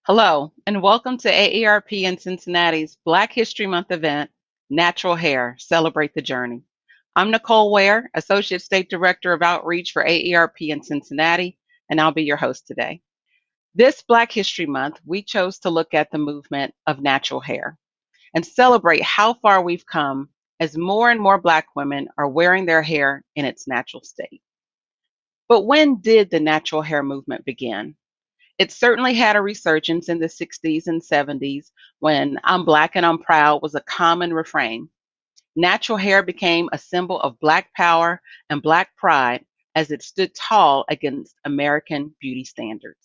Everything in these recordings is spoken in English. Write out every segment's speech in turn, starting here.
Hello, and welcome to AARP in Cincinnati's Black History Month event, Natural Hair, Celebrate the Journey. I'm Nicole Ware, Associate State Director of Outreach for AARP in Cincinnati, and I'll be your host today. This Black History Month, we chose to look at the movement of natural hair and celebrate how far we've come as more and more Black women are wearing their hair in its natural state. But when did the natural hair movement begin? It certainly had a resurgence in the 60s and 70s when "I'm Black and I'm proud" was a common refrain. Natural hair became a symbol of Black power and Black pride as it stood tall against American beauty standards.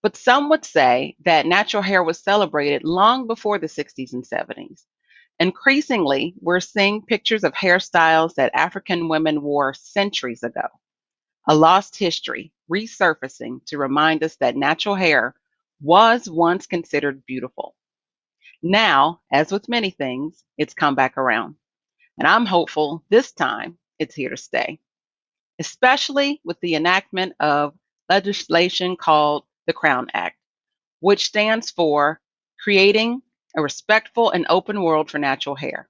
But some would say that natural hair was celebrated long before the 60s and 70s. Increasingly, we're seeing pictures of hairstyles that African women wore centuries ago. A lost history resurfacing to remind us that natural hair was once considered beautiful. Now, as with many things, it's come back around. And I'm hopeful this time it's here to stay, especially with the enactment of legislation called the Crown Act, which stands for Creating a Respectful and Open World for Natural Hair.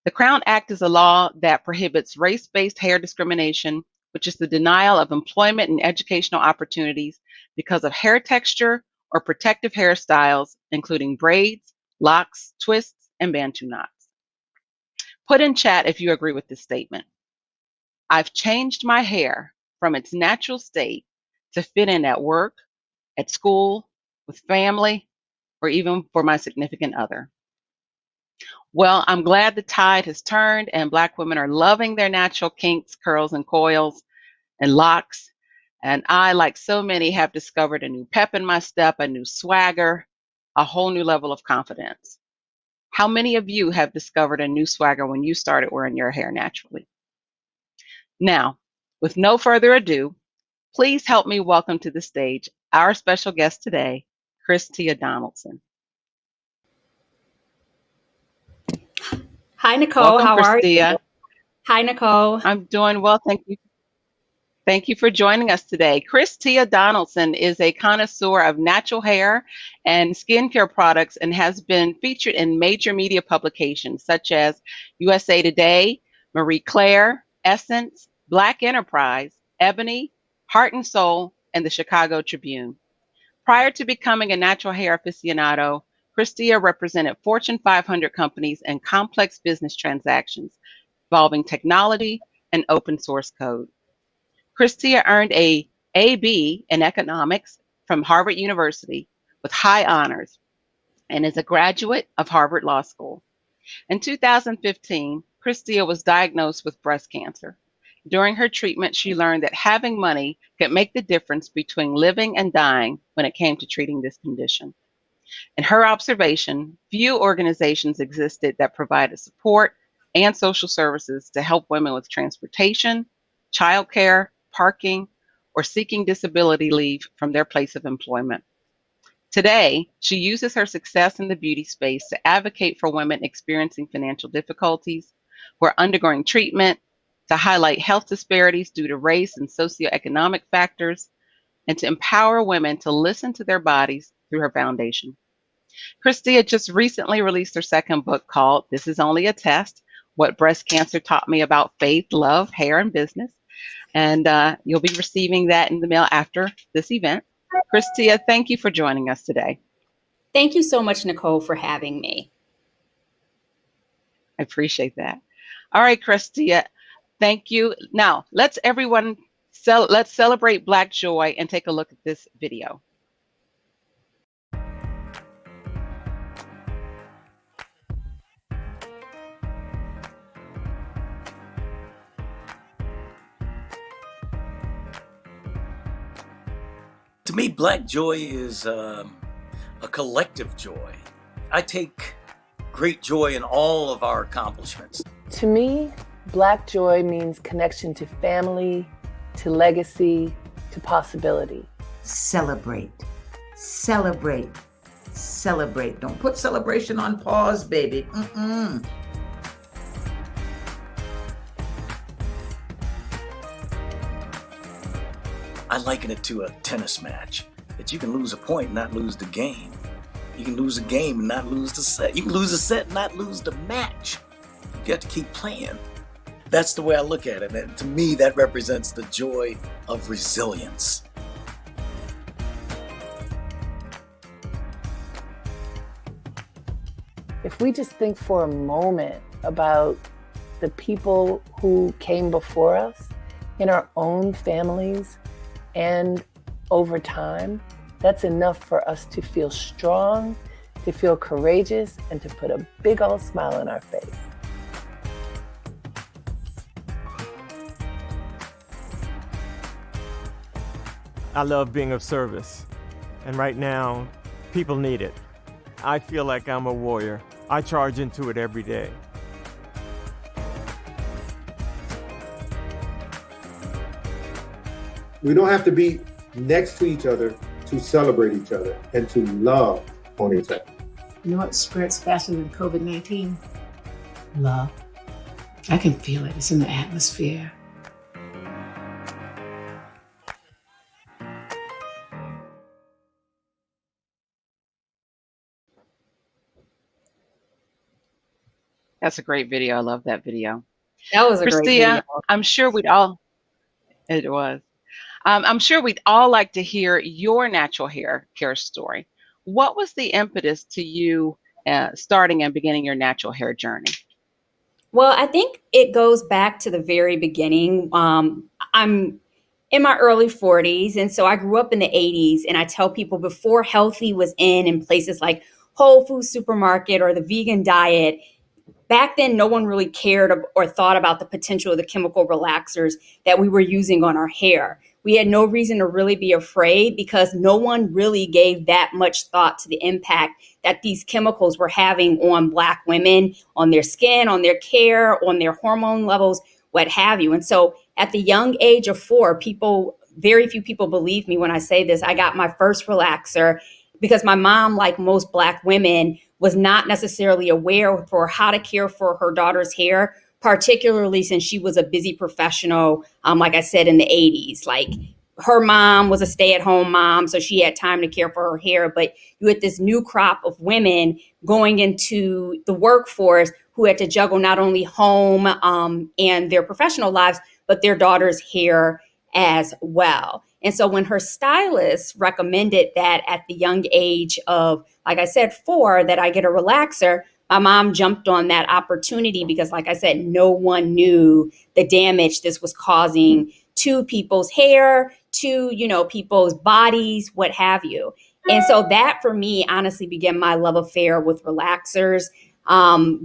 The Crown Act is a law that prohibits race-based hair discrimination, which is the denial of employment and educational opportunities because of hair texture or protective hairstyles, including braids, locks, twists, and bantu knots. Put in chat if you agree with this statement. I've changed my hair from its natural state to fit in at work, at school, with family, or even for my significant other. Well, I'm glad the tide has turned and Black women are loving their natural kinks, curls, and coils and locks. And I, like so many, have discovered a new pep in my step, a new swagger, a whole new level of confidence. How many of you have discovered a new swagger when you started wearing your hair naturally? Now, with no further ado, please help me welcome to the stage our special guest today, Christia Donaldson. Hi, Nicole. Welcome, How are you? Christia. Hi, Nicole. I'm doing well, thank you. Thank you for joining us today. Christia Donaldson is a connoisseur of natural hair and skincare products and has been featured in major media publications such as USA Today, Marie Claire, Essence, Black Enterprise, Ebony, Heart and Soul, and the Chicago Tribune. Prior to becoming a natural hair aficionado, Christia represented Fortune 500 companies and complex business transactions involving technology and open source code. Christia earned a AB in economics from Harvard University with high honors and is a graduate of Harvard Law School. In 2015, Christia was diagnosed with breast cancer. During her treatment, she learned that having money could make the difference between living and dying when it came to treating this condition. In her observation, few organizations existed that provided support and social services to help women with transportation, childcare, parking, or seeking disability leave from their place of employment. Today, she uses her success in the beauty space to advocate for women experiencing financial difficulties who are undergoing treatment, to highlight health disparities due to race and socioeconomic factors, and to empower women to listen to their bodies through her foundation. Christia just recently released her second book called This Is Only a Test: What Breast Cancer Taught Me About Faith, Love, Hair, and Business. And you'll be receiving that in the mail after this event. Christia, thank you for joining us today. Thank you so much, Nicole, for having me. I appreciate that. All right, Christia, thank you. Now, let's celebrate Black joy and take a look at this video. To me, Black joy is a collective joy. I take great joy in all of our accomplishments. To me, Black joy means connection to family, to legacy, to possibility. Celebrate, celebrate, celebrate. Don't put celebration on pause, baby. I liken it to a tennis match. that you can lose a point and not lose the game. You can lose a game and not lose the set. You can lose a set and not lose the match. You have to keep playing. That's the way I look at it. And to me, that represents the joy of resilience. If we just think for a moment about the people who came before us in our own families and over time, that's enough for us to feel strong, to feel courageous, and to put a big old smile on our face. I love being of service, and right now, people need it. I feel like I'm a warrior. I charge into it every day. We don't have to be next to each other to celebrate each other and to love on each other. You know what spreads faster than COVID-19? Love. I can feel it. It's in the atmosphere. That's a great video. I love that video. That was a great video. Christia, I'm sure we'd all, it was. I'm sure we'd all like to hear your natural hair care story. What was the impetus to you starting and beginning your natural hair journey? Well, I think it goes back to the very beginning. I'm in my early 40s, and so I grew up in the 80s, and I tell people before healthy was in places like Whole Foods Supermarket or the vegan diet, back then, no one really cared or thought about the potential of the chemical relaxers that we were using on our hair. We had no reason to really be afraid because no one really gave that much thought to the impact that these chemicals were having on Black women, on their skin, on their care, on their hormone levels, what have you. And so at the young age of 4, very few people believe me when I say this. I got my first relaxer because my mom, like most Black women, was not necessarily aware for how to care for her daughter's hair, particularly since she was a busy professional, like I said, in the 80s. Like, her mom was a stay-at-home mom, so she had time to care for her hair. But you had this new crop of women going into the workforce who had to juggle not only home and their professional lives, but their daughter's hair as well. And so when her stylist recommended that at the young age of, like I said, 4, that I get a relaxer, my mom jumped on that opportunity because, like I said, no one knew the damage this was causing to people's hair, to, people's bodies, what have you. And so that, for me, honestly began my love affair with relaxers.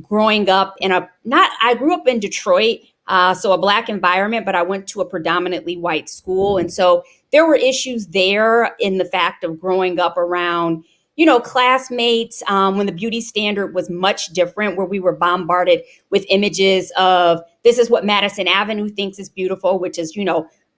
Growing up I grew up in Detroit, so a Black environment, but I went to a predominantly white school. And so there were issues there in the fact of growing up around, classmates, when the beauty standard was much different, where we were bombarded with images of this is what Madison Avenue thinks is beautiful, which is,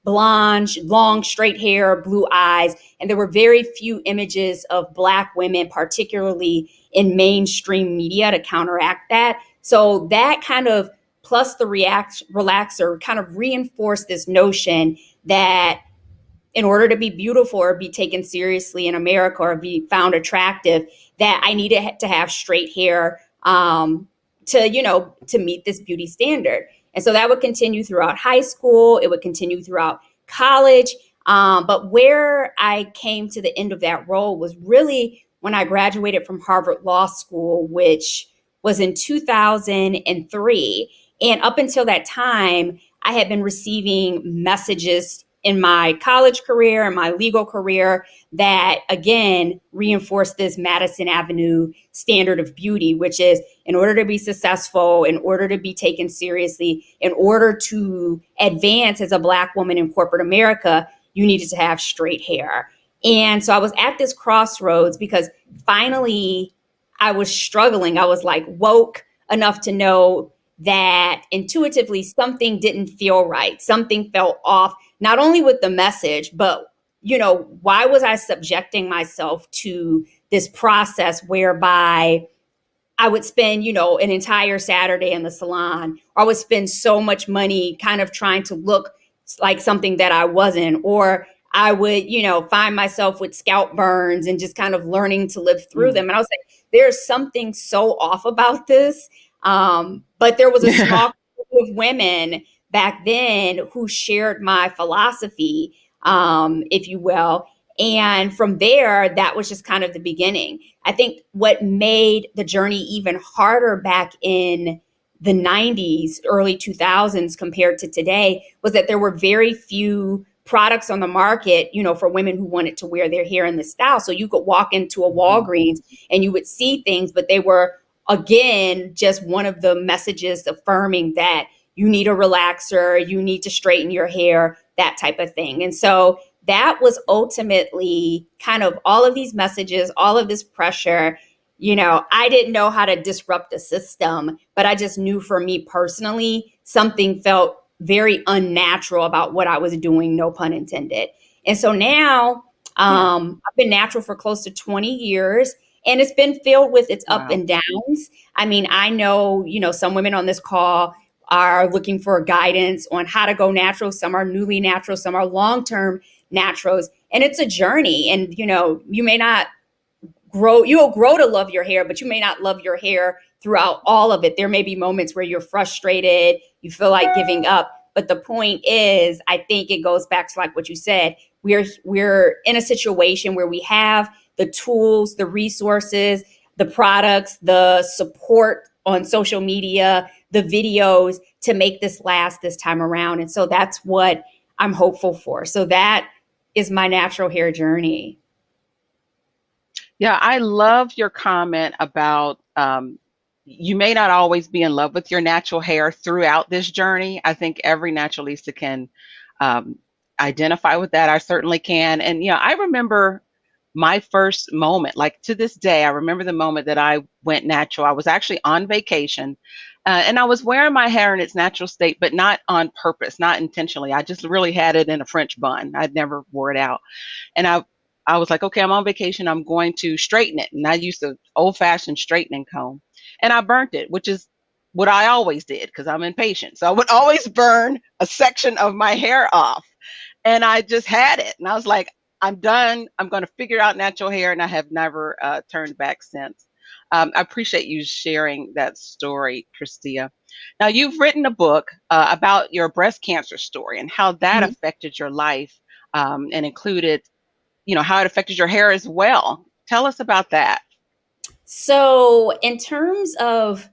blonde, long, straight hair, blue eyes. And there were very few images of Black women, particularly in mainstream media, to counteract that. So that kind of, plus the relaxer, kind of reinforced this notion that in order to be beautiful or be taken seriously in America or be found attractive, that I needed to have straight hair to meet this beauty standard. And so that would continue throughout high school. It would continue throughout college. But where I came to the end of that role was really when I graduated from Harvard Law School, which was in 2003. And up until that time, I had been receiving messages in my college career and my legal career that, again, reinforced this Madison Avenue standard of beauty, which is in order to be successful, in order to be taken seriously, in order to advance as a Black woman in corporate America, you needed to have straight hair. And so I was at this crossroads because finally I was struggling. I was like woke enough to know that intuitively something didn't feel right. Something felt off, not only with the message, but, why was I subjecting myself to this process whereby I would spend, an entire Saturday in the salon, or I would spend so much money kind of trying to look like something that I wasn't, or I would, find myself with scalp burns and just kind of learning to live through them. And I was like, there's something so off about this. But there was a small group of women back then who shared my philosophy, if you will. And from there, that was just kind of the beginning. I think what made the journey even harder back in the 90s, early 2000s compared to today was that there were very few products on the market, for women who wanted to wear their hair in this style. So you could walk into a Walgreens and you would see things, but they were, again, just one of the messages affirming that you need a relaxer, you need to straighten your hair, that type of thing. And so that was ultimately kind of all of these messages, all of this pressure. I didn't know how to disrupt the system, but I just knew for me personally, something felt very unnatural about what I was doing, no pun intended. And so now I've been natural for close to 20 years, and it's been filled with its up and downs. I mean, I know, some women on this call are looking for guidance on how to go natural. Some are newly natural, some are long-term naturals, and it's a journey. And, you may not you'll grow to love your hair, but you may not love your hair throughout all of it. There may be moments where you're frustrated, you feel like giving up. But the point is, I think it goes back to like what you said. We're in a situation where we have the tools, the resources, the products, the support on social media, the videos to make this last this time around. And so that's what I'm hopeful for. So that is my natural hair journey. Yeah, I love your comment about you may not always be in love with your natural hair throughout this journey. I think every naturalista can identify with that. I certainly can. And, I remember my first moment, like to this day, I remember the moment that I went natural. I was actually on vacation and I was wearing my hair in its natural state, but not on purpose, not intentionally. I just really had it in a French bun. I'd never wore it out. And I was like, okay, I'm on vacation. I'm going to straighten it. And I used an old fashioned straightening comb and I burnt it, which is what I always did because I'm impatient. So I would always burn a section of my hair off. And I just had it. And I was like, I'm done. I'm going to figure out natural hair. And I have never turned back since. I appreciate you sharing that story, Christia. Now, you've written a book about your breast cancer story and how that affected your life and included how it affected your hair as well. Tell us about that. So in terms of,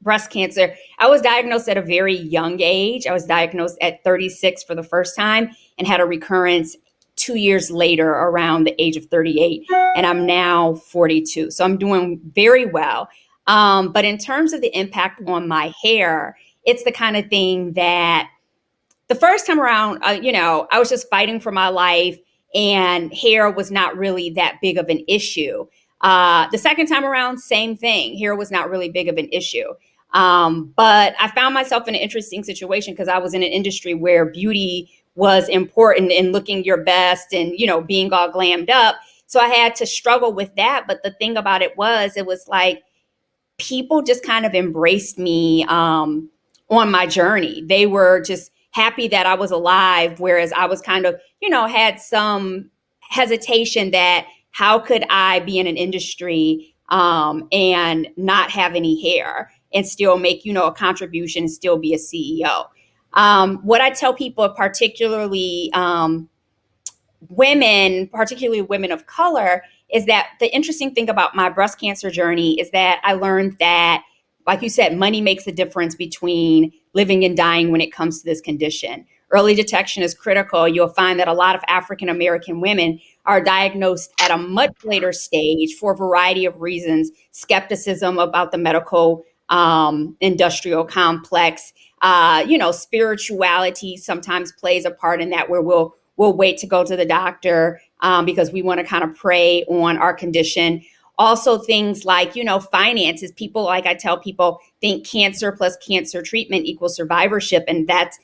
breast cancer, I was diagnosed at a very young age. I was diagnosed at 36 for the first time and had a recurrence 2 years later around the age of 38. And I'm now 42. So I'm doing very well. But in terms of the impact on my hair, it's the kind of thing that the first time around, I was just fighting for my life and hair was not really that big of an issue. The second time around, same thing. Hair was not really big of an issue. But I found myself in an interesting situation because I was in an industry where beauty was important and looking your best and, being all glammed up. So I had to struggle with that. But the thing about it was like people just kind of embraced me on my journey. They were just happy that I was alive, whereas I was kind of, had some hesitation that how could I be in an industry and not have any hair and still make, a contribution and still be a CEO. What I tell people, particularly women of color, is that the interesting thing about my breast cancer journey is that I learned that, like you said, money makes a difference between living and dying when it comes to this condition. Early detection is critical. You'll find that a lot of African American women are diagnosed at a much later stage for a variety of reasons. Skepticism about the medical industrial complex, spirituality sometimes plays a part in that, where we'll wait to go to the doctor because we want to kind of prey on our condition. Also things like, finances. People, like I tell people, think cancer plus cancer treatment equals survivorship. And that's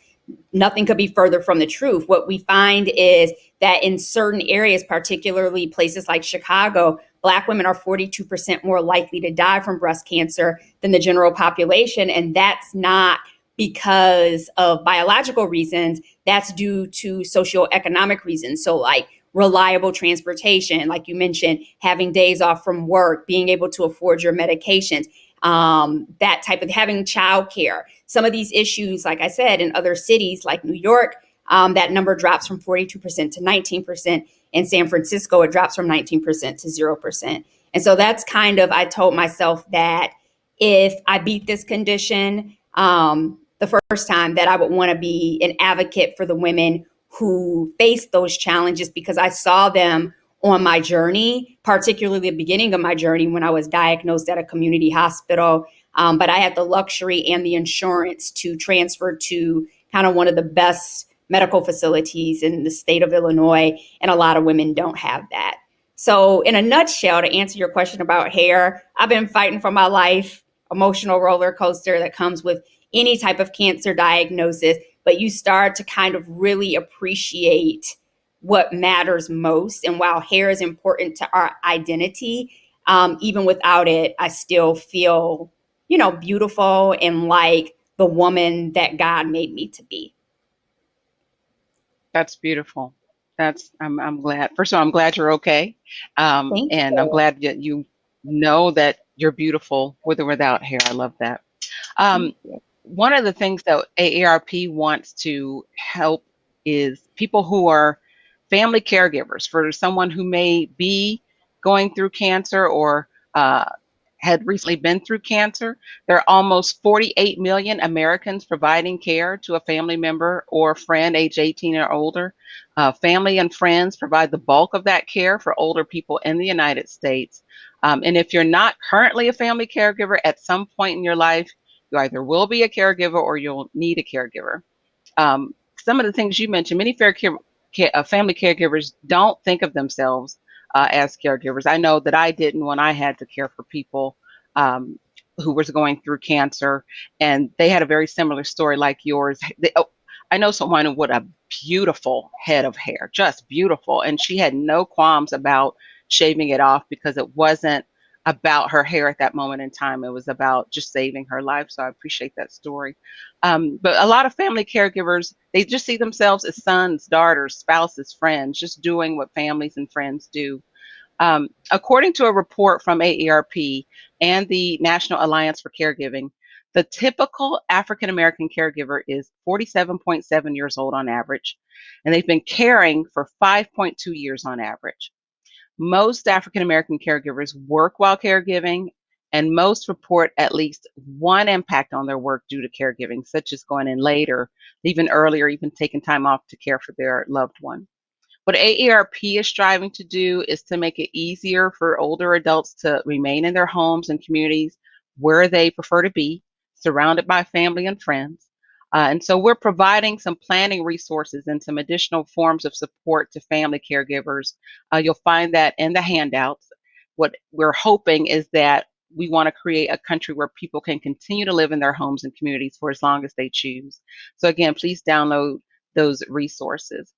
nothing could be further from the truth. What we find is that in certain areas, particularly places like Chicago, Black women are 42% more likely to die from breast cancer than the general population. And that's not because of biological reasons. that's due to socioeconomic reasons. So like reliable transportation, like you mentioned, having days off from work, being able to afford your medications, that type of having childcare. Some of these issues, like I said, in other cities like New York, that number drops from 42% to 19%. In San Francisco, it drops from 19% to 0%. And so that's kind of, I told myself that if I beat this condition the first time, that I would want to be an advocate for the women who face those challenges, because I saw them on my journey, particularly the beginning of my journey when I was diagnosed at a community hospital. But I had the luxury and the insurance to transfer to kind of one of the best medical facilities in the state of Illinois. And a lot of women don't have that. So in a nutshell, to answer your question about hair, I've been fighting for my life, emotional roller coaster that comes with any type of cancer diagnosis. But you start to kind of really appreciate what matters most. And while hair is important to our identity, even without it, I still feel, beautiful and like the woman that God made me to be. That's beautiful. I'm glad. First of all, I'm glad you're okay. Thank And I'm you. glad that you know that you're beautiful with or without hair. I love that. Thank Um, you. One of the things that AARP wants to help is people who are family caregivers for someone who may be going through cancer or had recently been through cancer. There are almost 48 million Americans providing care to a family member or friend age 18 or older. Family and friends provide the bulk of that care for older people in the United States. And if you're not currently a family caregiver, at some point in your life, you either will be a caregiver or you'll need a caregiver. Some of the things you mentioned, many family caregivers don't think of themselves as caregivers. I know that I didn't when I had to care for people um, who was going through cancer, and they had a very similar story like yours. I know someone with a beautiful head of hair, just beautiful, and she had no qualms about shaving it off because it wasn't about her hair at that moment in time. It was about just saving her life. So I appreciate that story. But a lot of family caregivers, they just see themselves as sons, daughters, spouses, friends, just doing what families and friends do. According to a report from AARP and the National Alliance for Caregiving, the typical African American caregiver is 47.7 years old on average, and they've been caring for 5.2 years on average. Most African American caregivers work while caregiving, and most report at least one impact on their work due to caregiving, such as going in later, even earlier, even taking time off to care for their loved one. What AARP is striving to do is to make it easier for older adults to remain in their homes and communities where they prefer to be, surrounded by family and friends. And so we're providing some planning resources and some additional forms of support to family caregivers. You'll find that in the handouts. What we're hoping is that we want to create a country where people can continue to live in their homes and communities for as long as they choose. So again, please download those resources.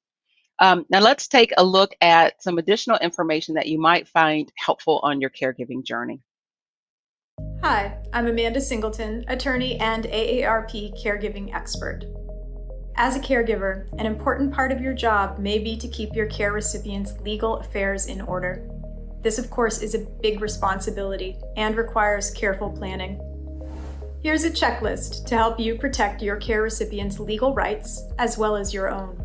Now let's take a look at some additional information that you might find helpful on your caregiving journey. Hi, I'm Amanda Singleton, attorney and AARP caregiving expert. As a caregiver, an important part of your job may be to keep your care recipients' legal affairs in order. This, of course, is a big responsibility and requires careful planning. Here's a checklist to help you protect your care recipients' legal rights as well as your own.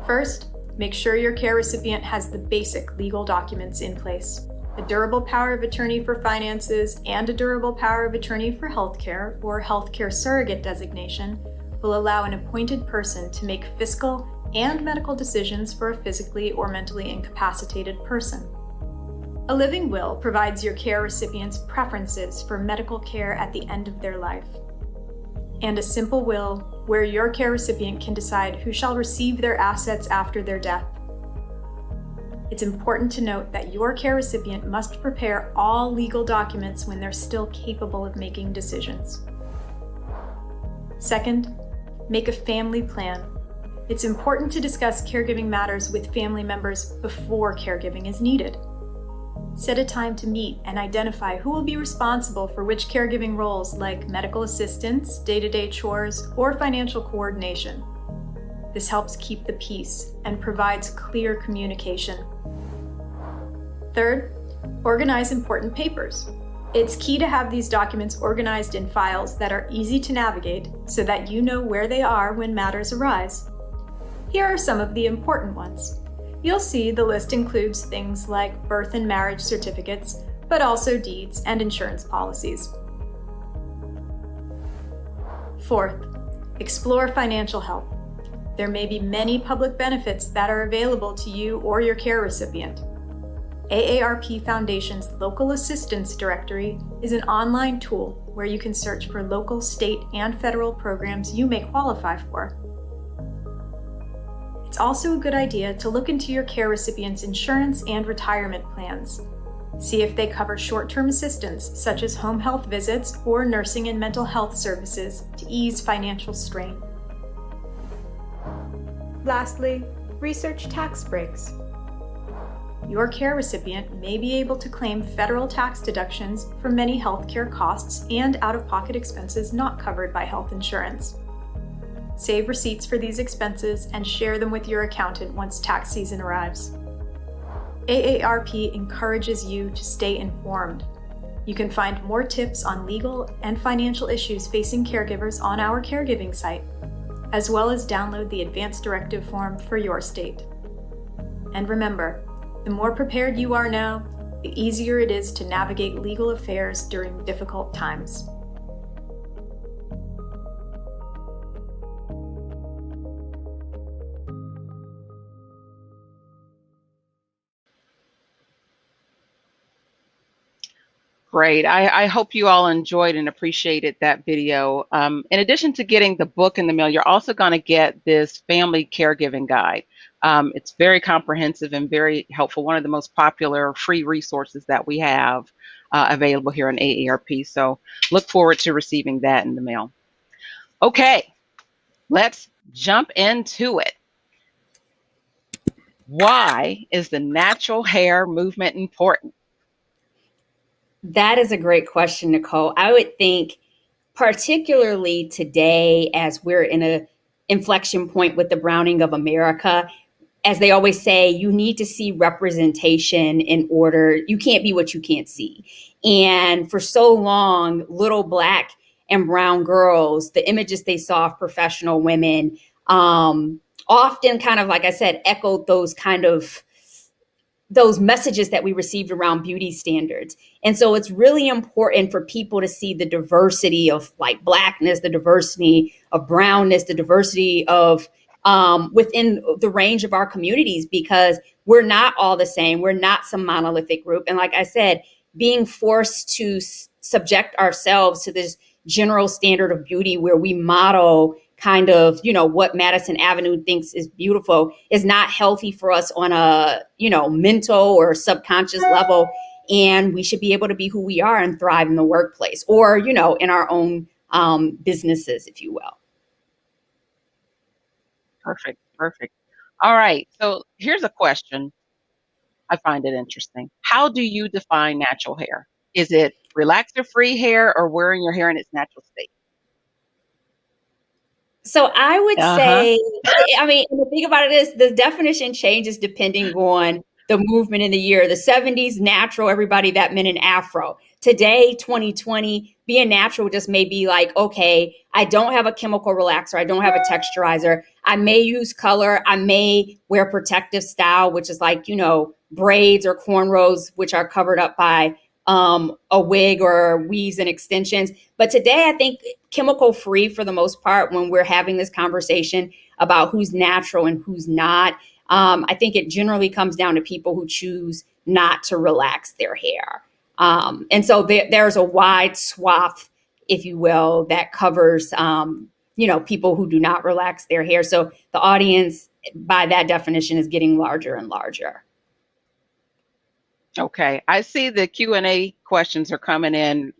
First, make sure your care recipient has the basic legal documents in place. A durable power of attorney for finances and a durable power of attorney for healthcare or healthcare surrogate designation will allow an appointed person to make fiscal and medical decisions for a physically or mentally incapacitated person. A living will provides your care recipients preferences for medical care at the end of their life. And a simple will where your care recipient can decide who shall receive their assets after their death. It's important to note that your care recipient must prepare all legal documents when they're still capable of making decisions. Second, make a family plan. It's important to discuss caregiving matters with family members before caregiving is needed. Set a time to meet and identify who will be responsible for which caregiving roles like medical assistance, day-to-day chores, or financial coordination. This helps keep the peace and provides clear communication. Third, organize important papers. It's key to have these documents organized in files that are easy to navigate so that you know where they are when matters arise. Here are some of the important ones. You'll see the list includes things like birth and marriage certificates, but also deeds and insurance policies. Fourth, explore financial help. There may be many public benefits that are available to you or your care recipient. AARP Foundation's Local Assistance Directory is an online tool where you can search for local, state, and federal programs you may qualify for. It's also a good idea to look into your care recipient's insurance and retirement plans. See if they cover short-term assistance, such as home health visits or nursing and mental health services to ease financial strain. Lastly, research tax breaks. Your care recipient may be able to claim federal tax deductions for many healthcare costs and out-of-pocket expenses not covered by health insurance. Save receipts for these expenses and share them with your accountant once tax season arrives. AARP encourages you to stay informed. You can find more tips on legal and financial issues facing caregivers on our caregiving site, as well as download the Advanced Directive form for your state. And remember, the more prepared you are now, the easier it is to navigate legal affairs during difficult times. Great. I hope you all enjoyed and appreciated that video. In addition to getting the book in the mail, you're also going to get this family caregiving guide. It's very comprehensive and very helpful. One of the most popular free resources that we have available here on AARP. So look forward to receiving that in the mail. Okay, let's jump into it. Why is the natural hair movement important? That is a great question, Nicole. I would think, particularly today, as we're in an inflection point with the browning of America, as they always say, you need to see representation in order. You can't be what you can't see. And for so long, little Black and brown girls, the images they saw of professional women often kind of, like I said, echoed those messages that we received around beauty standards. And so it's really important for people to see the diversity of like Blackness, the diversity of brownness, the diversity of within the range of our communities, because we're not all the same. We're not some monolithic group. And like I said, being forced to subject ourselves to this general standard of beauty where we model kind of, what Madison Avenue thinks is beautiful is not healthy for us on a, mental or subconscious level. And we should be able to be who we are and thrive in the workplace or, in our own businesses, if you will. Perfect, perfect. All right, so here's a question. I find it interesting. How do you define natural hair? Is it relaxer-free hair or wearing your hair in its natural state? So I would say, the thing about it is the definition changes depending on the movement in the year. The 70s, natural, everybody that meant an afro. Today, 2020, being natural just may be like, okay, I don't have a chemical relaxer. I don't have a texturizer. I may use color. I may wear protective style, which is like, braids or cornrows, which are covered up by a wig or weaves and extensions. But today, I think chemical free for the most part, when we're having this conversation about who's natural and who's not, I think it generally comes down to people who choose not to relax their hair. And so there's a wide swath, if you will, that covers, people who do not relax their hair. So the audience, by that definition, is getting larger and larger. Okay, I see the Q&A questions are coming in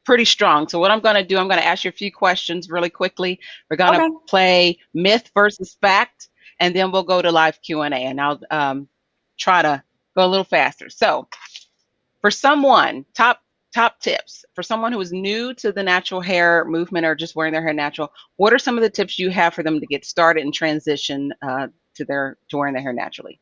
pretty strong. So what I'm going to do, I'm going to ask you a few questions really quickly. We're going to play myth versus fact, and then we'll go to live Q&A, and I'll try to go a little faster. So for someone, top top tips for someone who is new to the natural hair movement or just wearing their hair natural. What are some of the tips you have for them to get started and transition to wearing their hair naturally?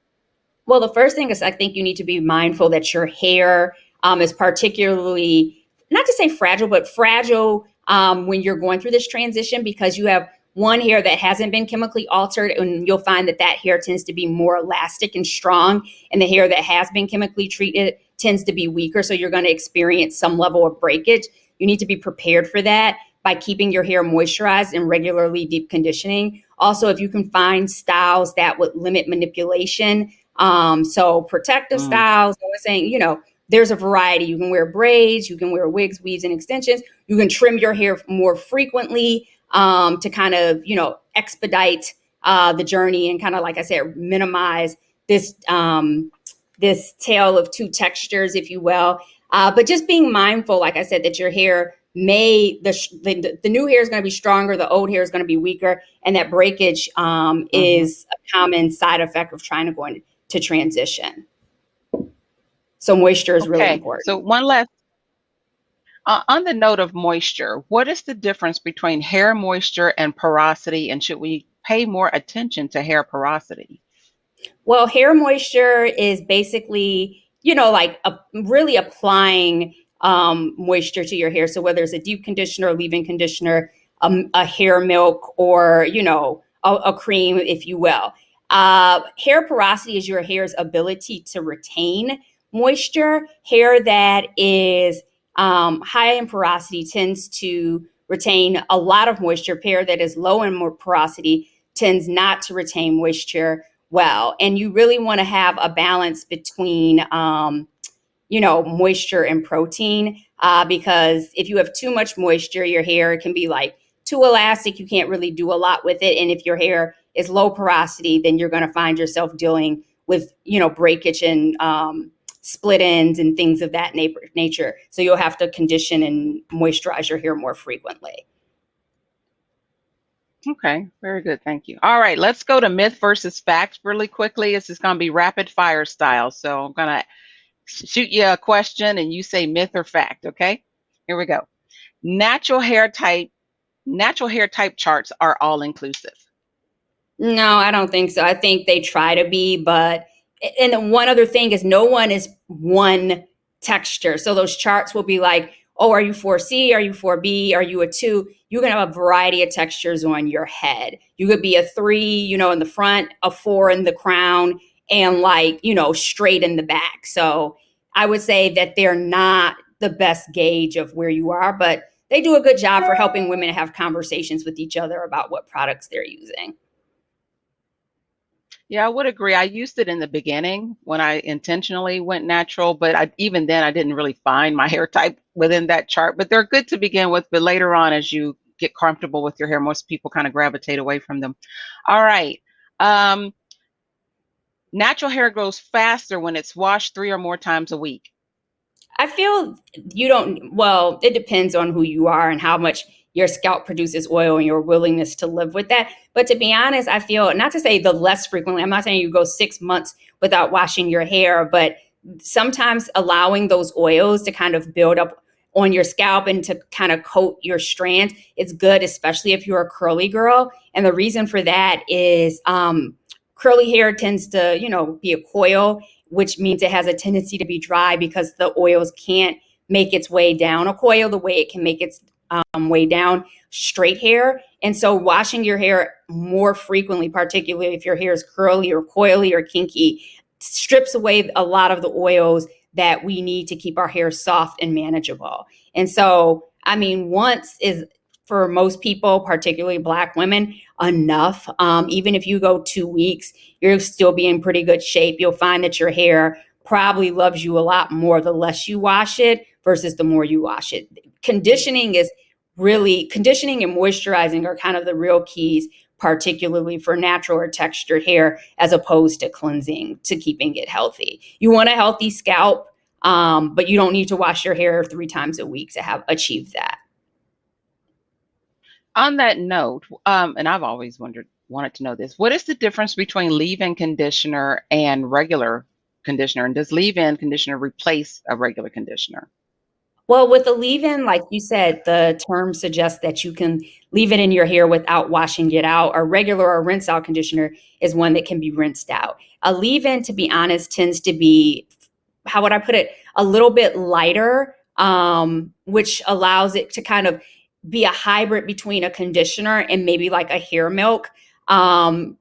Well, the first thing is I think you need to be mindful that your hair is particularly, not to say fragile, but fragile when you're going through this transition, because you have one hair that hasn't been chemically altered, and you'll find that that hair tends to be more elastic and strong, and the hair that has been chemically treated tends to be weaker. So you're going to experience some level of breakage. You need to be prepared for that by keeping your hair moisturized and regularly deep conditioning. Also, if you can find styles that would limit manipulation, so protective styles, I was saying, there's a variety. You can wear braids, you can wear wigs, weaves, and extensions. You can trim your hair more frequently to kind of, expedite the journey and kind of, like I said, minimize this this tale of two textures, if you will. But just being mindful, like I said, that your hair the new hair is going to be stronger, the old hair is going to be weaker, and that breakage is a common side effect of trying to go into transition. So moisture is really important. So one last, on the note of moisture, what is the difference between hair moisture and porosity, and should we pay more attention to hair porosity? Well, hair moisture is basically, like really applying moisture to your hair. So whether it's a deep conditioner, leave-in conditioner, a hair milk, or, a cream, if you will. Hair porosity is your hair's ability to retain moisture. Hair that is high in porosity tends to retain a lot of moisture. Hair that is low in porosity tends not to retain moisture well. And you really want to have a balance between moisture and protein, because if you have too much moisture, your hair can be like too elastic. You can't really do a lot with it. And if your hair is low porosity, then you're going to find yourself dealing with, breakage and split ends and things of that nature. So you'll have to condition and moisturize your hair more frequently. Okay, very good. Thank you. All right, let's go to myth versus fact really quickly. This is going to be rapid fire style. So I'm going to shoot you a question and you say myth or fact, okay? Here we go. Natural hair type charts are all inclusive. No, I don't think so. I think they try to be, but and one other thing is no one is one texture. So those charts will be like, oh, are you 4C? Are you 4B? Are you a 2? You can have a variety of textures on your head. You could be a 3, in the front, a 4 in the crown, and straight in the back. So I would say that they're not the best gauge of where you are, but they do a good job for helping women to have conversations with each other about what products they're using. Yeah, I would agree. I used it in the beginning when I intentionally went natural, but even then I didn't really find my hair type within that chart. But they're good to begin with, but later on, as you get comfortable with your hair, most people kind of gravitate away from them. All right. Natural hair grows faster when it's washed 3 or more times a week. I feel it depends on who you are and how much your scalp produces oil and your willingness to live with that. But to be honest, I feel, not to say the less frequently, I'm not saying you go 6 months without washing your hair, but sometimes allowing those oils to kind of build up on your scalp and to kind of coat your strands, it's good, especially if you're a curly girl. And the reason for that is curly hair tends to, be a coil, which means it has a tendency to be dry because the oils can't make its way down a coil the way it can make its way down straight hair. And so washing your hair more frequently, particularly if your hair is curly or coily or kinky, strips away a lot of the oils that we need to keep our hair soft and manageable. And so, once is, for most people, particularly Black women, enough. Even if you go 2 weeks, you'll still be in pretty good shape. You'll find that your hair probably loves you a lot more the less you wash it versus the more you wash it. Conditioning and moisturizing are kind of the real keys, particularly for natural or textured hair, as opposed to cleansing, to keeping it healthy. You want a healthy scalp, but you don't need to wash your hair 3 times a week to achieve that. On that note, and I've always wanted to know this, what is the difference between leave-in conditioner and regular conditioner? And does leave-in conditioner replace a regular conditioner? Well, with the leave-in, like you said, the term suggests that you can leave it in your hair without washing it out. A regular or rinse-out conditioner is one that can be rinsed out. A leave-in, to be honest, tends to be, how would I put it, a little bit lighter, which allows it to kind of be a hybrid between a conditioner and maybe like a hair milk,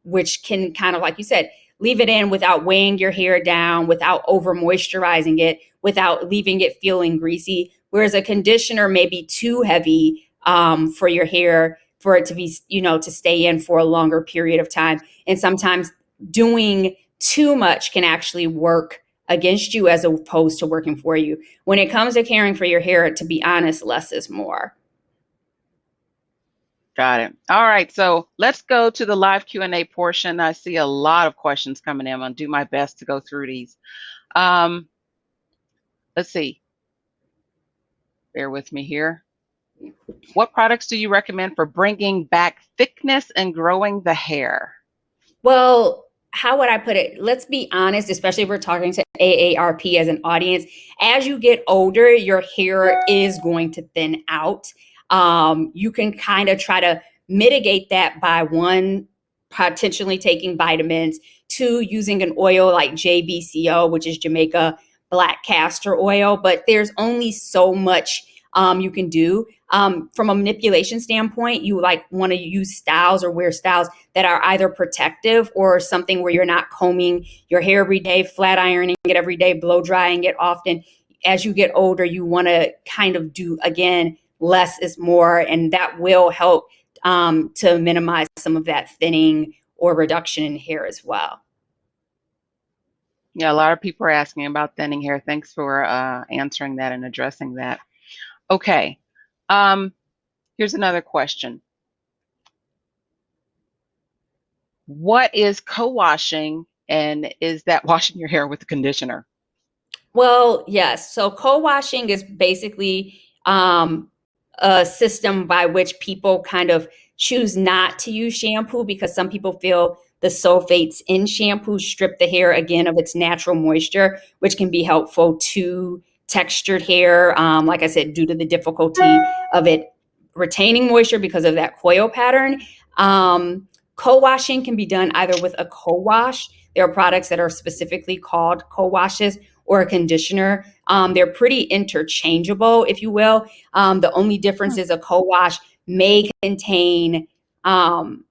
which can kind of, like you said, leave it in without weighing your hair down, without over moisturizing it, without leaving it feeling greasy. Whereas a conditioner may be too heavy for your hair, for it to be, to stay in for a longer period of time. And sometimes doing too much can actually work against you as opposed to working for you. When it comes to caring for your hair, to be honest, less is more. Got it. All right, so let's go to the live Q&A portion. I see a lot of questions coming in. I'm going to do my best to go through these. Let's see. Bear with me here. What products do you recommend for bringing back thickness and growing the hair? Well, how would I put it? Let's be honest, especially if we're talking to AARP as an audience. As you get older, your hair is going to thin out. You can kind of try to mitigate that by, one, potentially taking vitamins, two, using an oil like JBCO, which is Jamaica Black Castor Oil. But there's only so much you can do. From a manipulation standpoint, you want to use styles or wear styles that are either protective or something where you're not combing your hair every day, flat ironing it every day, blow drying it often. As you get older, you want to kind of do, again, less is more, and that will help to minimize some of that thinning or reduction in hair as well. Yeah, a lot of people are asking about thinning hair. Thanks for answering that and addressing that. Okay, here's another question. What is co-washing, and is that washing your hair with a conditioner? Well, yes. So co-washing is basically a system by which people kind of choose not to use shampoo because some people feel the sulfates in shampoo strip the hair again of its natural moisture, which can be helpful to textured hair. Like I said, due to the difficulty of it retaining moisture because of that coil pattern. Co-washing can be done either with a co-wash. There are products that are specifically called co-washes, or a conditioner. They're pretty interchangeable, if you will. The only difference is a co-wash may contain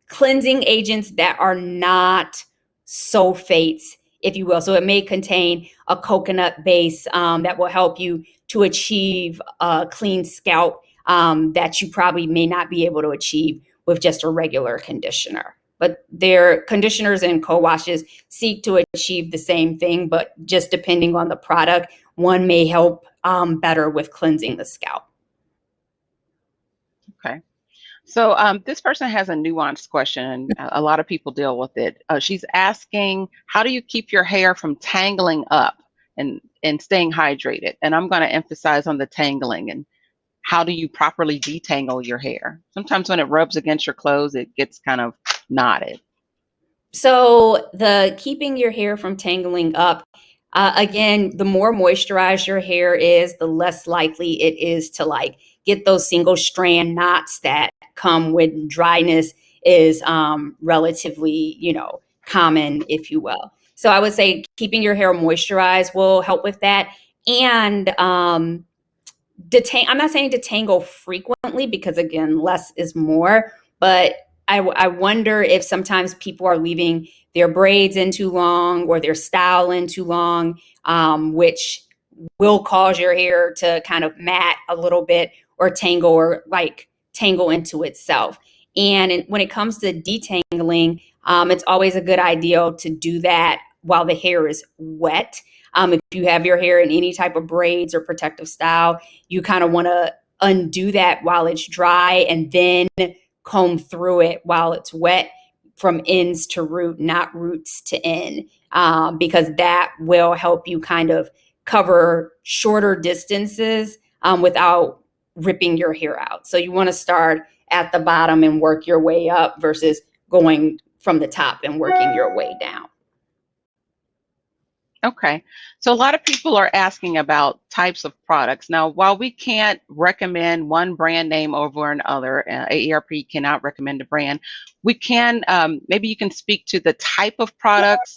cleansing agents that are not sulfates, if you will. So it may contain a coconut base that will help you to achieve a clean scalp that you probably may not be able to achieve with just a regular conditioner. But their conditioners and co-washes seek to achieve the same thing, but just depending on the product, one may help better with cleansing the scalp. Okay. So this person has a nuanced question, and a lot of people deal with it. She's asking, how do you keep your hair from tangling up and staying hydrated? And I'm going to emphasize on the tangling. And how do you properly detangle your hair? Sometimes when it rubs against your clothes, it gets kind of knotted. So the keeping your hair from tangling up, again, the more moisturized your hair is, the less likely it is to get those single strand knots that come when dryness is relatively, common, if you will. So I would say keeping your hair moisturized will help with that. And I'm not saying detangle frequently because, again, less is more, but I wonder if sometimes people are leaving their braids in too long or their style in too long, which will cause your hair to kind of mat a little bit or tangle into itself. And when it comes to detangling, it's always a good idea to do that while the hair is wet. If you have your hair in any type of braids or protective style, you kind of want to undo that while it's dry and then comb through it while it's wet from ends to root, not roots to end, because that will help you kind of cover shorter distances without ripping your hair out. So you want to start at the bottom and work your way up versus going from the top and working your way down. Okay. So a lot of people are asking about types of products. Now, while we can't recommend one brand name over another, AARP cannot recommend a brand, we can, maybe you can speak to the type of products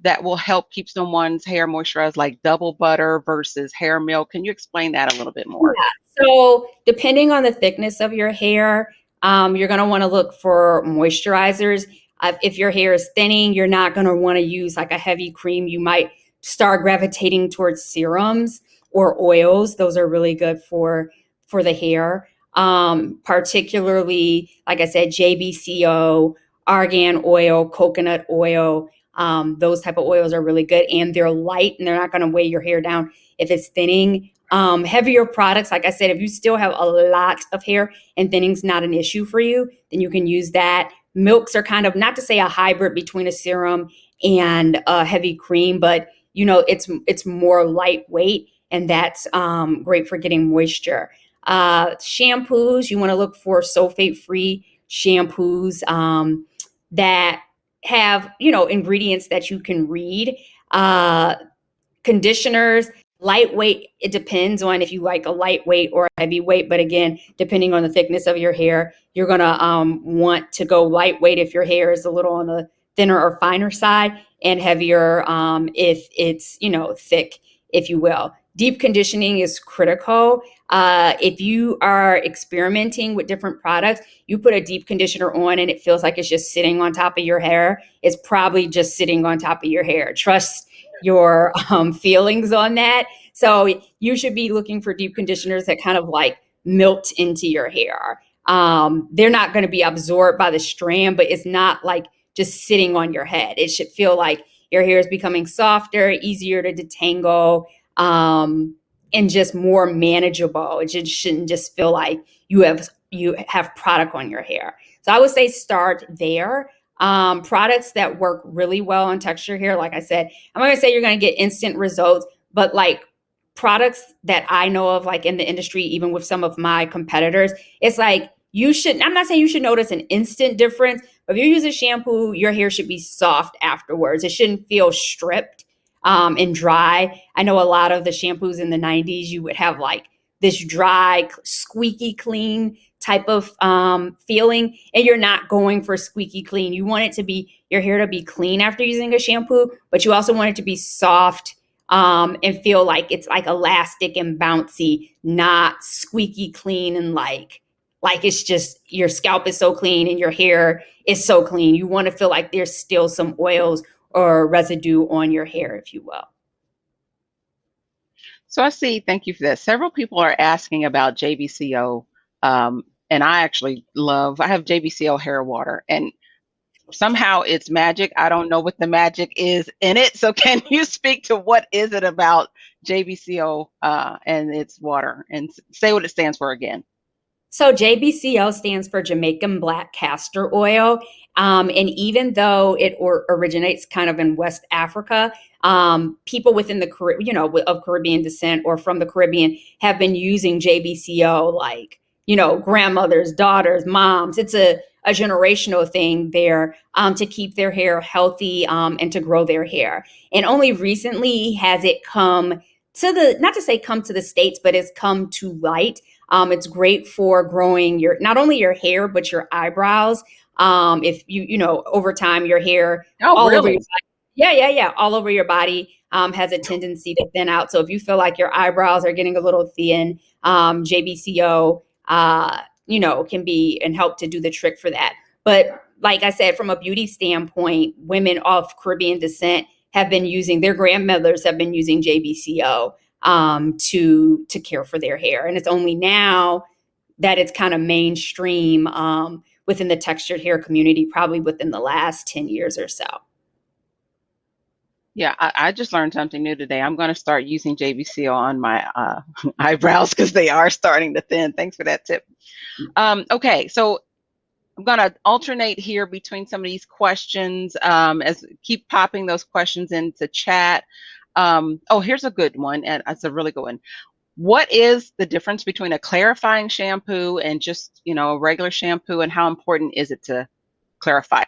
that will help keep someone's hair moisturized, like double butter versus hair milk. Can you explain that a little bit more? Yeah. So depending on the thickness of your hair, you're going to want to look for moisturizers. If your hair is thinning, you're not going to want to use like a heavy cream. You might start gravitating towards serums or oils. Those are really good for the hair. Particularly, like I said, JBCO, argan oil, coconut oil. Those type of oils are really good, and they're light, and they're not going to weigh your hair down if it's thinning. Heavier products, like I said, if you still have a lot of hair and thinning's not an issue for you, then you can use that. Milks are kind of, not to say a hybrid between a serum and a heavy cream, but it's more lightweight, and that's great for getting moisture. Shampoos, you want to look for sulfate-free shampoos that have ingredients that you can read. Conditioners, lightweight, it depends on if you like a lightweight or a heavyweight. But again, depending on the thickness of your hair, you're going to want to go lightweight if your hair is a little on the thinner or finer side, and heavier if it's, thick, if you will. Deep conditioning is critical. If you are experimenting with different products, you put a deep conditioner on and it feels like it's just sitting on top of your hair. It's probably just sitting on top of your hair. Trust your feelings on that. So you should be looking for deep conditioners that kind of like melt into your hair. They're not going to be absorbed by the strand, but it's not like just sitting on your head. It should feel like your hair is becoming softer, easier to detangle, and just more manageable. It just shouldn't just feel like you have product on your hair. So I would say start there. Products that work really well on texture hair, like I said, I'm not gonna say you're gonna get instant results, but like products that I know of, like in the industry, even with some of my competitors, it's like I'm not saying you should notice an instant difference, but if you use a shampoo, your hair should be soft afterwards. It shouldn't feel stripped and dry. I know a lot of the shampoos in the 90s, you would have like this dry, squeaky clean type of feeling, and you're not going for squeaky clean. You want it to be your hair to be clean after using a shampoo, but you also want it to be soft and feel like it's like elastic and bouncy, not squeaky clean and like it's just your scalp is so clean and your hair is so clean. You want to feel like there's still some oils or residue on your hair, if you will. So I see, thank you for that. Several people are asking about JVCO, and I have JVCO hair water, and somehow it's magic. I don't know what the magic is in it. So can you speak to what is it about JVCO and its water, and say what it stands for again? So JBCO stands for Jamaican Black Castor Oil. And even though it originates kind of in West Africa, people within the of Caribbean descent or from the Caribbean have been using JBCO, like, grandmothers, daughters, moms. It's a generational thing there to keep their hair healthy and to grow their hair. And only recently has it come to not to say come to the States, but it's come to light. It's great for growing not only your hair, but your eyebrows. If over time your hair all over your body, yeah, all over your body has a tendency to thin out. So if you feel like your eyebrows are getting a little thin, JBCO, can be and help to do the trick for that. But like I said, from a beauty standpoint, women of Caribbean descent have been using, their grandmothers have been using JBCO to care for their hair. And it's only now that it's kind of mainstream within the textured hair community, probably within the last 10 years or so. Yeah, I just learned something new today. I'm going to start using JVCO on my eyebrows because they are starting to thin. Thanks for that tip. Okay, so I'm going to alternate here between some of these questions as keep popping those questions into chat. Here's a good one, and it's a really good one. What is the difference between a clarifying shampoo and just, a regular shampoo, and how important is it to clarify?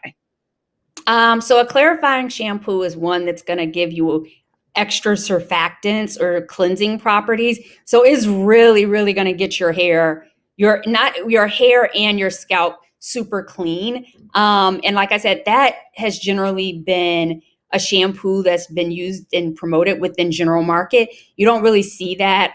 So a clarifying shampoo is one that's going to give you extra surfactants or cleansing properties. So it's really, really going to get your hair, your hair and your scalp super clean. And like I said, that has generally been a shampoo that's been used and promoted within general market. You don't really see that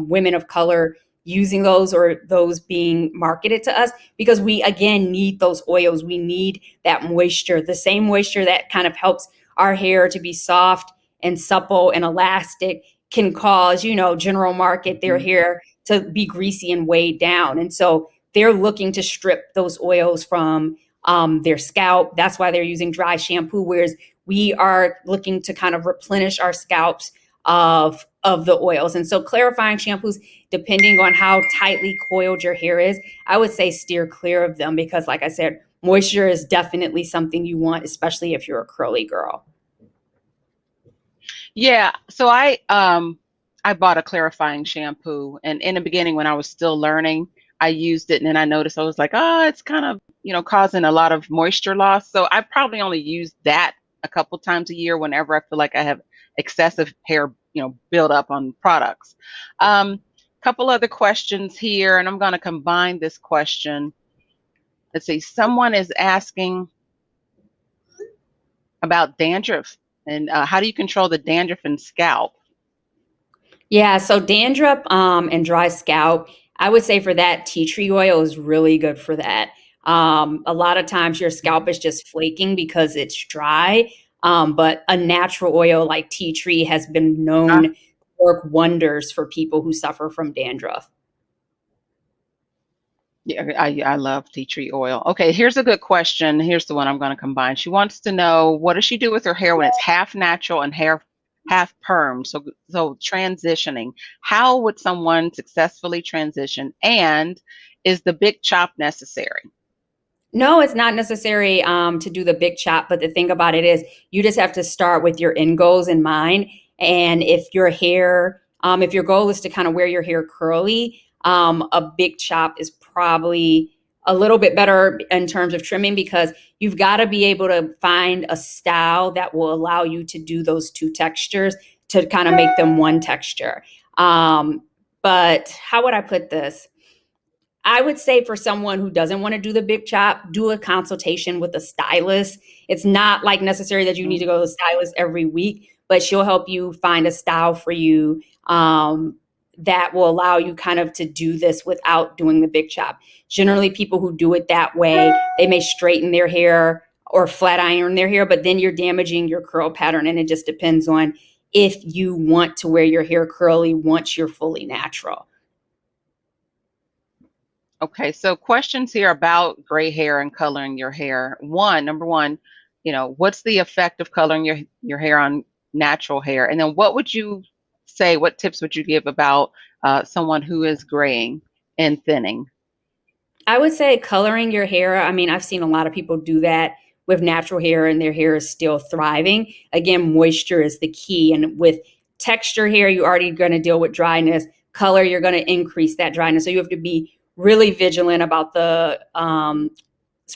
women of color using those or those being marketed to us, because we again need those oils. We need that moisture, the same moisture that kind of helps our hair to be soft and supple and elastic can cause, general market, their hair to be greasy and weighed down. And so they're looking to strip those oils from their scalp. That's why they're using dry shampoo, whereas we are looking to kind of replenish our scalps of the oils. And so clarifying shampoos, depending on how tightly coiled your hair is, I would say steer clear of them, because like I said, moisture is definitely something you want, especially if you're a curly girl. Yeah, so I bought a clarifying shampoo, and in the beginning when I was still learning, I used it, and then I noticed I was like, oh, it's kind of, causing a lot of moisture loss. So I probably only use that a couple times a year whenever I feel like I have excessive hair, build up on products. Couple other questions here, and I'm going to combine this question. Let's see, someone is asking about dandruff and how do you control the dandruff in scalp? Yeah, so dandruff and dry scalp, I would say for that, tea tree oil is really good for that. A lot of times your scalp is just flaking because it's dry, but a natural oil like tea tree has been known to work wonders for people who suffer from dandruff. Yeah, I love tea tree oil. Okay, here's a good question. Here's the one I'm going to combine. She wants to know, what does she do with her hair when it's half natural and hair half perm? So transitioning. How would someone successfully transition? And is the big chop necessary? No, it's not necessary to do the big chop, but the thing about it is you just have to start with your end goals in mind. And if your hair, if your goal is to kind of wear your hair curly, a big chop is probably a little bit better in terms of trimming, because you've got to be able to find a style that will allow you to do those two textures to kind of make them one texture. But how would I put this? I would say for someone who doesn't want to do the big chop, do a consultation with a stylist. It's not like necessary that you need to go to the stylist every week, but she'll help you find a style for you that will allow you kind of to do this without doing the big chop. Generally, people who do it that way, they may straighten their hair or flat iron their hair, but then you're damaging your curl pattern. And it just depends on if you want to wear your hair curly once you're fully natural. Okay, so questions here about gray hair and coloring your hair. Number one, what's the effect of coloring your hair on natural hair? And then what tips would you give about someone who is graying and thinning? I would say coloring your hair. I mean, I've seen a lot of people do that with natural hair and their hair is still thriving. Again, moisture is the key. And with texture hair, you're already going to deal with dryness. Color, you're going to increase that dryness. So you have to be really vigilant about the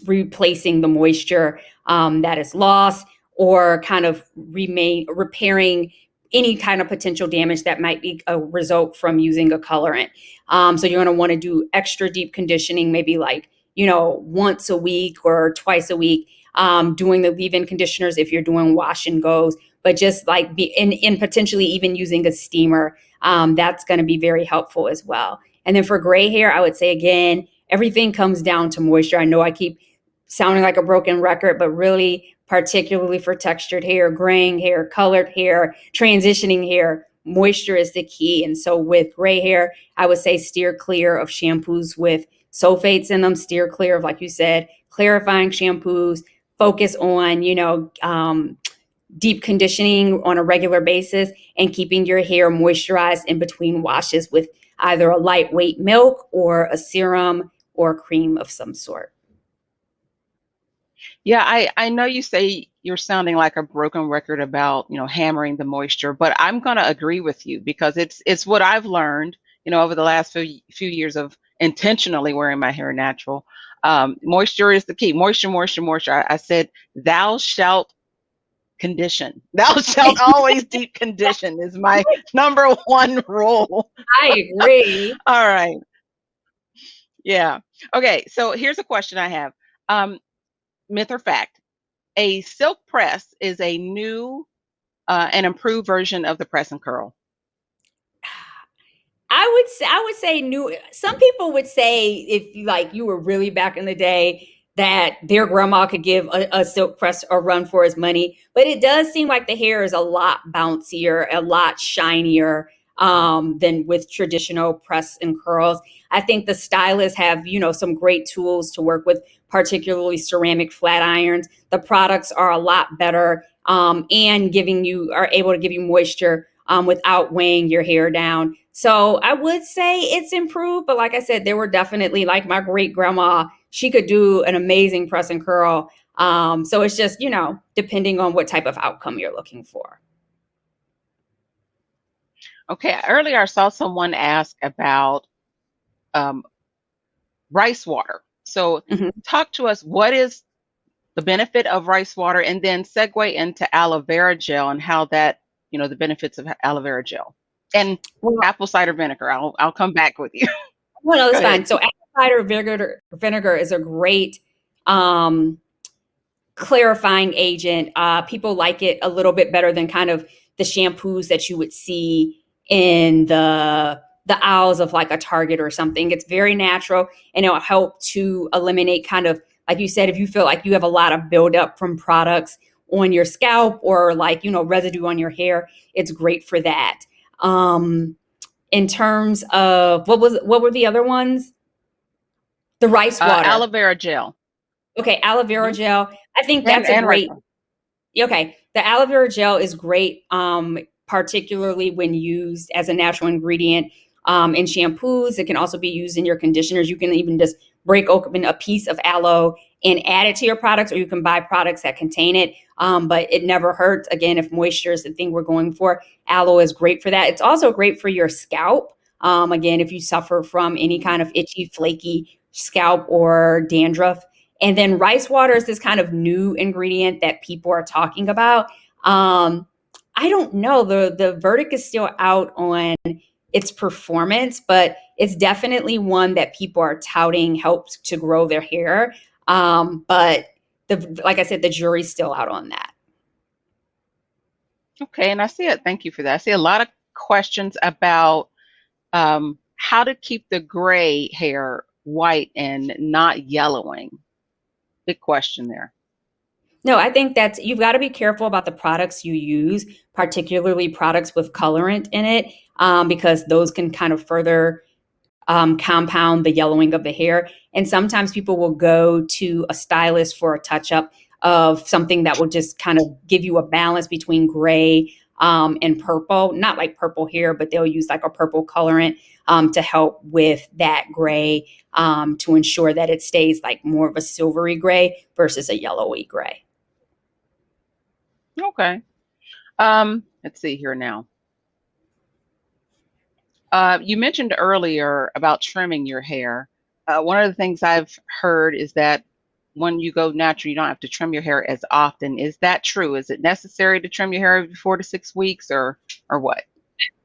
replacing the moisture that is lost, or kind of repairing any kind of potential damage that might be a result from using a colorant. So you're going to want to do extra deep conditioning, maybe like, once a week or twice a week, doing the leave-in conditioners if you're doing wash and goes, but just like in potentially even using a steamer, that's going to be very helpful as well. And then for gray hair, I would say, again, everything comes down to moisture. I know I keep sounding like a broken record, but really, particularly for textured hair, graying hair, colored hair, transitioning hair, moisture is the key. And so with gray hair, I would say steer clear of shampoos with sulfates in them, steer clear of, like you said, clarifying shampoos, focus on, deep conditioning on a regular basis, and keeping your hair moisturized in between washes with either a lightweight milk or a serum or cream of some sort. Yeah, I know you say you're sounding like a broken record about, hammering the moisture, but I'm going to agree with you because it's what I've learned, over the last few years of intentionally wearing my hair natural. Moisture is the key. Moisture, moisture, moisture. I said, thou shalt condition. Thou shalt always deep condition is my number one rule. I agree. All right. Yeah. Okay. So here's a question I have. Um, Myth or fact? A silk press is a new and improved version of the press and curl. I would say new. Some people would say if you were really back in the day that their grandma could give a silk press a run for his money, but it does seem like the hair is a lot bouncier, a lot shinier than with traditional press and curls. I think the stylists have some great tools to work with, particularly ceramic flat irons. The products are a lot better and are able to give you moisture without weighing your hair down. So I would say it's improved, but like I said, there were definitely, like my great grandma, she could do an amazing press and curl. So it's just, depending on what type of outcome you're looking for. Okay. Earlier, I saw someone ask about rice water. So talk to us, what is the benefit of rice water, and then segue into aloe vera gel and how that, the benefits of aloe vera gel and apple cider vinegar. I'll come back with you. Well, no, that's Go ahead. fine. So apple cider vinegar is a great clarifying agent. People like it a little bit better than kind of the shampoos that you would see in the aisles of like a Target or something. It's very natural, and it'll help to eliminate kind of, like you said, if you feel like you have a lot of buildup from products on your scalp or residue on your hair, it's great for that. In terms of what were the other ones? The rice water. Aloe vera gel. Okay, aloe vera gel. I think that's a great. Okay, the aloe vera gel is great, particularly when used as a natural ingredient in shampoos. It can also be used in your conditioners. You can even just break open a piece of aloe and add it to your products, or you can buy products that contain it. But it never hurts. Again, if moisture is the thing we're going for, aloe is great for that. It's also great for your scalp. Again, if you suffer from any kind of itchy, flaky scalp or dandruff. And then rice water is this kind of new ingredient that people are talking about. I don't know. The verdict is still out on its performance, but it's definitely one that people are touting helps to grow their hair. But like I said, the jury's still out on that. Okay, and I see it. Thank you for that. I see a lot of questions about how to keep the gray hair white and not yellowing. Big question there. No, I think you've got to be careful about the products you use, particularly products with colorant in it, because those can kind of further compound the yellowing of the hair. And sometimes people will go to a stylist for a touch-up of something that will just kind of give you a balance between gray and purple. Not like purple hair, but they'll use like a purple colorant to help with that gray, to ensure that it stays like more of a silvery gray versus a yellowy gray. Okay. Let's see here now. You mentioned earlier about trimming your hair. One of the things I've heard is that when you go natural, you don't have to trim your hair as often. Is that true? Is it necessary to trim your hair every 4 to 6 weeks, or what?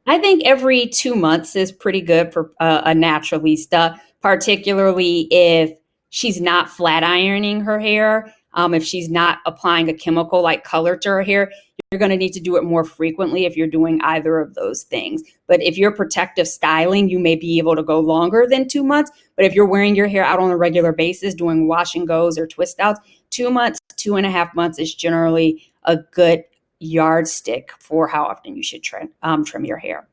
I think every 2 months is pretty good for a naturalista, particularly if she's not flat ironing her hair. If she's not applying a chemical like color to her hair, you're going to need to do it more frequently if you're doing either of those things. But if you're protective styling, you may be able to go longer than 2 months. But if you're wearing your hair out on a regular basis, doing wash and goes or twist outs, 2 months, 2.5 months is generally a good yardstick for how often you should trim your hair.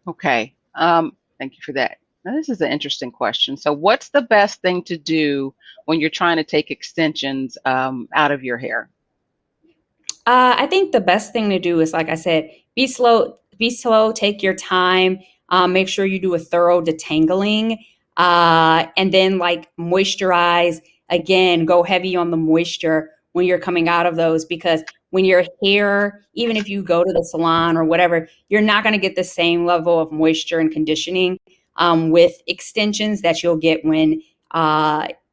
Okay. Thank you for that. Now, this is an interesting question. So what's the best thing to do when you're trying to take extensions out of your hair? I think the best thing to do is, like I said, be slow, take your time, make sure you do a thorough detangling, and then like moisturize. Again, go heavy on the moisture when you're coming out of those, because when your hair, even if you go to the salon or whatever, you're not going to get the same level of moisture and conditioning with extensions that you'll get when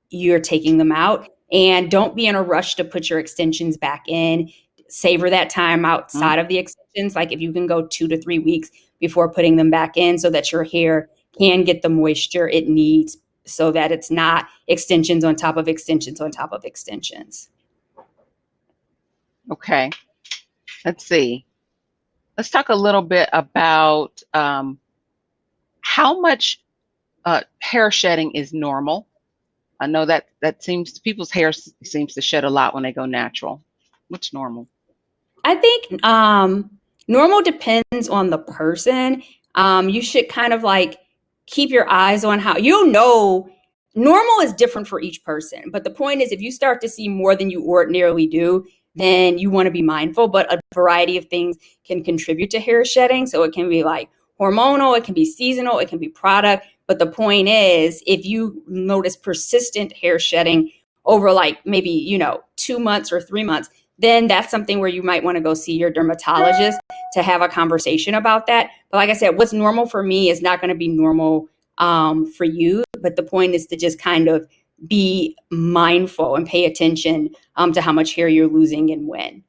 you're taking them out. And don't be in a rush to put your extensions back in. Savor that time outside of the extensions. Like if you can go 2 to 3 weeks before putting them back in so that your hair can get the moisture it needs so that it's not extensions on top of extensions on top of extensions. Okay. Let's see. Let's talk a little bit about how much hair shedding is normal. I know that people's hair seems to shed a lot when they go natural. What's normal? I think normal depends on the person. You should kind of like keep your eyes on how, normal is different for each person. But the point is, if you start to see more than you ordinarily do, then you want to be mindful. But a variety of things can contribute to hair shedding. So it can be like hormonal, it can be seasonal, it can be product. But the point is, if you notice persistent hair shedding over like maybe, 2 months or 3 months, then that's something where you might want to go see your dermatologist to have a conversation about that. But like I said, what's normal for me is not going to be normal for you. But the point is to just kind of be mindful and pay attention to how much hair you're losing and when.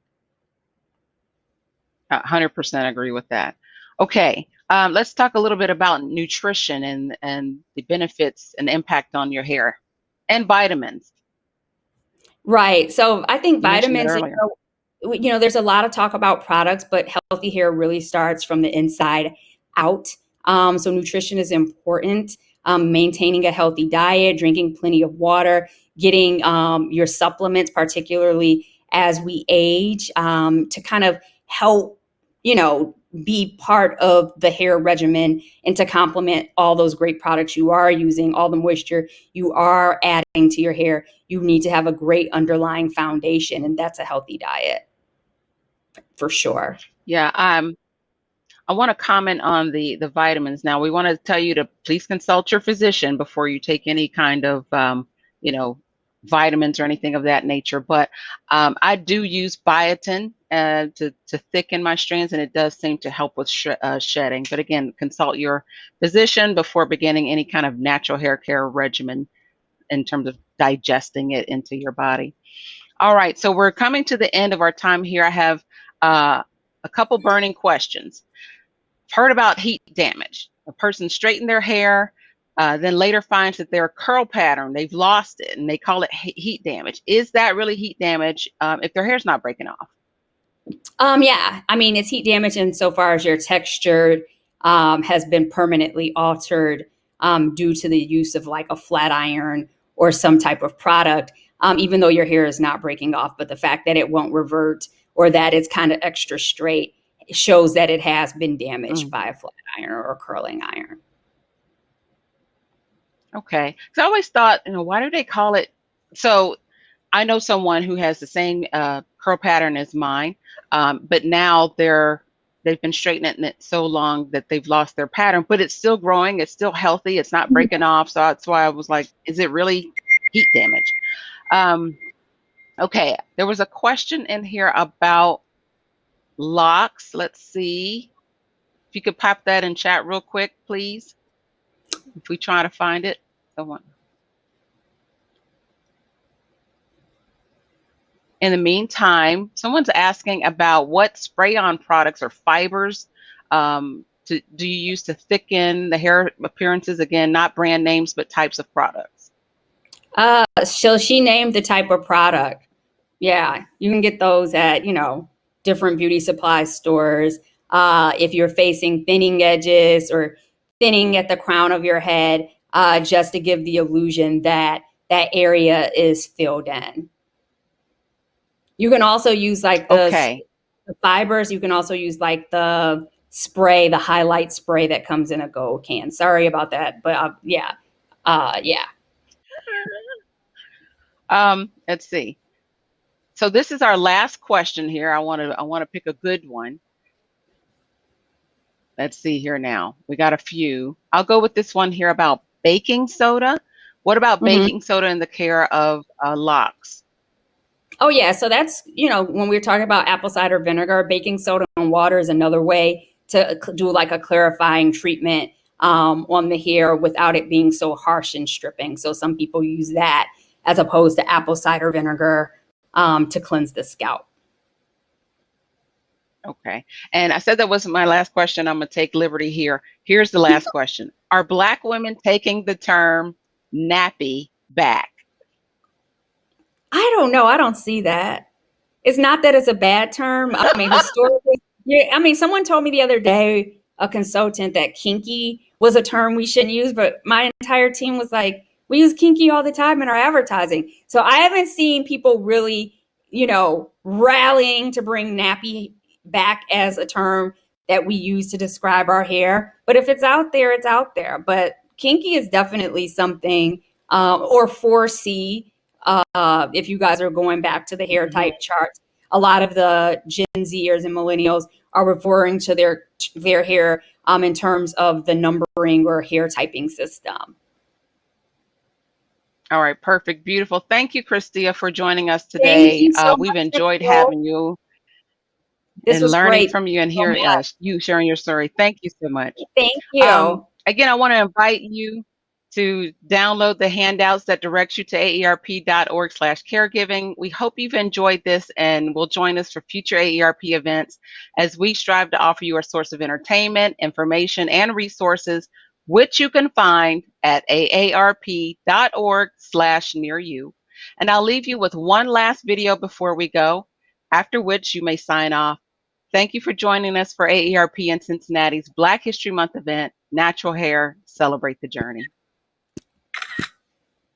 100% agree with that. Okay, let's talk a little bit about nutrition and the benefits and impact on your hair and vitamins. Right. So I think You mentioned that vitamins, earlier. there's a lot of talk about products, but healthy hair really starts from the inside out. So nutrition is important. Maintaining a healthy diet, drinking plenty of water, getting your supplements, particularly as we age, to kind of help, be part of the hair regimen and to complement all those great products you are using, all the moisture you are adding to your hair. You need to have a great underlying foundation, and that's a healthy diet for sure. Yeah, I want to comment on the vitamins. Now, we want to tell you to please consult your physician before you take any kind of vitamins or anything of that nature. But I do use biotin to thicken my strands, and it does seem to help with shedding. But again, consult your physician before beginning any kind of natural hair care regimen in terms of digesting it into your body. All right, so we're coming to the end of our time here. I have a couple burning questions. Heard about heat damage. A person straightened their hair, then later finds that their curl pattern, they've lost it, and they call it heat damage. Is that really heat damage if their hair's not breaking off? Yeah, I mean, it's heat damage insofar as your texture has been permanently altered due to the use of like a flat iron or some type of product, even though your hair is not breaking off. But the fact that it won't revert or that it's kind of extra straight shows that it has been damaged by a flat iron or a curling iron. Okay. So I always thought, why do they call it? So I know someone who has the same curl pattern as mine, but now they've been straightening it so long that they've lost their pattern, but it's still growing. It's still healthy. It's not breaking off. So that's why I was like, is it really heat damage? Okay. There was a question in here about locks. Let's see if you could pop that in chat real quick, please. If we try to find it. In the meantime, someone's asking about what spray-on products or fibers do you use to thicken the hair appearances? Again, not brand names, but types of products. So she named the type of product. Yeah, you can get those at, different beauty supply stores. If you're facing thinning edges or thinning at the crown of your head, just to give the illusion that that area is filled in. You can also use like the fibers. You can also use like the spray, the highlight spray that comes in a Go can. Sorry about that, but yeah. Let's see. So this is our last question here. I want to pick a good one. Let's see here now. We got a few. I'll go with this one here about baking soda. What about baking soda in the care of locks? Oh, yeah. So that's, when we're talking about apple cider vinegar, baking soda and water is another way to do like a clarifying treatment on the hair without it being so harsh and stripping. So some people use that as opposed to apple cider vinegar to cleanse the scalp. Okay. And I said that was my last question. I'm going to take liberty here. Here's the last question. Are Black women taking the term nappy back? I don't know. I don't see that. It's not that it's a bad term. I mean, historically, yeah, I mean, someone told me the other day, a consultant, that kinky was a term we shouldn't use, but my entire team was like, we use kinky all the time in our advertising. So I haven't seen people really, rallying to bring nappy back as a term that we use to describe our hair. But if it's out there, it's out there. But kinky is definitely something, or 4C, if you guys are going back to the hair type charts. A lot of the Gen Zers and millennials are referring to their hair in terms of the numbering or hair typing system. All right, perfect, beautiful. Thank you, Christia, for joining us Thank today. you so We've much, enjoyed Nicole. having you This and was learning great. from you and hearing you sharing your story. Thank you so much. Thank you. Again, I want to invite you to download the handouts that direct you to aarp.org/caregiving. We hope you've enjoyed this and will join us for future AARP events as we strive to offer you a source of entertainment, information, and resources, which you can find at aarp.org/nearyou. And I'll leave you with one last video before we go, after which you may sign off. Thank you for joining us for AARP and Cincinnati's Black History Month event, Natural Hair, Celebrate the Journey.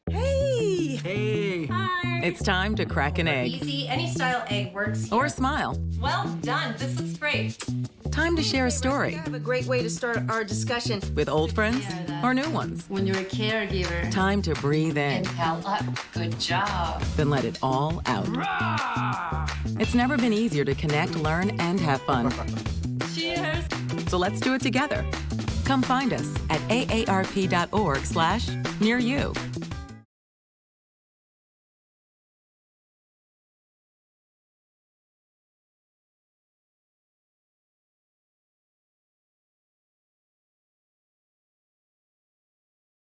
Hey! Hey! Hi! It's time to crack an egg. Easy, any style egg works here. Or smile. Well done, this looks great. Time to share a story. I have a great way to start our discussion. With old friends or new ones. When you're a caregiver. Time to breathe in. Inhale up, good job. Then let it all out. It's never been easier to connect, learn, and have fun. Cheers! So let's do it together. Come find us at aarp.org/nearyou.